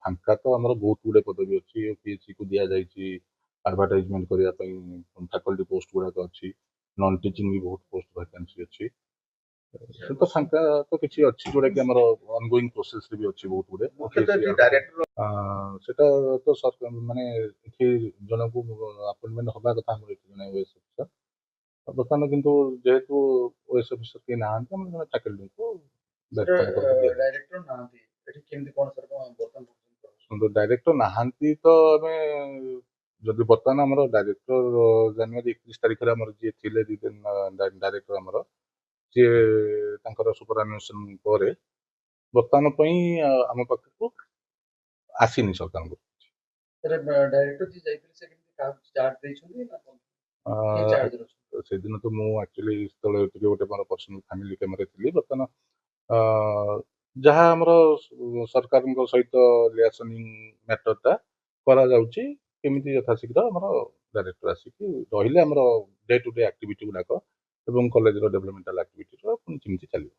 ଫାଙ୍କା ତ ଆମର ବହୁତ ଗୁଡ଼େ ପଦବୀ ଅଛି। ପିଏଚ୍ସି କୁ ଦିଆଯାଇଛି ଆଡଭର୍ଟାଇଜମେଣ୍ଟ କରିବା ପାଇଁ ଫାକଲ୍ଟି ପୋଷ୍ଟ ଗୁଡ଼ାକ ଅଛି। ନନ୍ ଟିଚିଂ ବି ବହୁତ ପୋଷ୍ଟ ଭ୍ୟାକାନ୍ସି ଅଛି। ସେ ତ ଫାଙ୍କା ତ କିଛି ଅଛି ଯୋଉଟାକି ଆମର ଅନଗୋଇଂ ପ୍ରୋସେସରେ ବି ଅଛି ବହୁତ ଗୁଡ଼େ। ସେଟା ତ ସରକାର ମାନେ ଏଠି ଜଣକୁ ଆପଏଣ୍ଟମେଣ୍ଟ ହବା କଥା ଆମର ଏଠି ଜଣେ ଓଏସ୍ ଅଫିସର। ବର୍ତ୍ତମାନ କିନ୍ତୁ ଯେହେତୁ ଓଏସ୍ ଅଫିସର କେହି ନାହାନ୍ତି ଆମେ ଜଣେ ଫାକଲ୍ଟିଙ୍କୁ ଡାଇରେକ୍ଟର ନାହାନ୍ତି ତ ଆମେ ଯଦି ବର୍ତ୍ତମାନ ଆମର ଡାଇରେକ୍ଟର ଜାନୁଆରୀ 21 ତାରିଖରେ ଆମର ଯିଏ ଥିଲେ ଡାଇରେକ୍ଟର ଆମର ସିଏ ତାଙ୍କର ସୁପରାନ୍ୟୁଏସନ ପରେ ବର୍ତ୍ତମାନ ପାଇଁ ଆମ ପାଖକୁ ଆସିନି ସରକାରଙ୍କୁ। ସେଦିନ ତ ମୁଁ ଆକ୍ଚୁଆଲି ସେତେବେଳେ ଟିକେ ଗୋଟେ ମୋର ପର୍ସନାଲ ଫ୍ୟାମିଲି କାମରେ ଥିଲି। ବର୍ତ୍ତମାନ ଯାହା ଆମର ସରକାରଙ୍କ ସହିତ ଲିଆସନିଂ ମ୍ୟାଟରଟା କରାଯାଉଛି କେମିତି ଯଥାଶୀଘ୍ର ଆମର ଡାଇରେକ୍ଟର ଆସିକି ରହିଲେ ଆମର ଡେ ଟୁ ଡେ ଆକ୍ଟିଭିଟି ଗୁଡ଼ାକ ଏବଂ କଲେଜର ଡେଭଲପମେଣ୍ଟାଲ ଆକ୍ଟିଭିଟିର ପୁଣି କେମିତି ଚାଲିବ।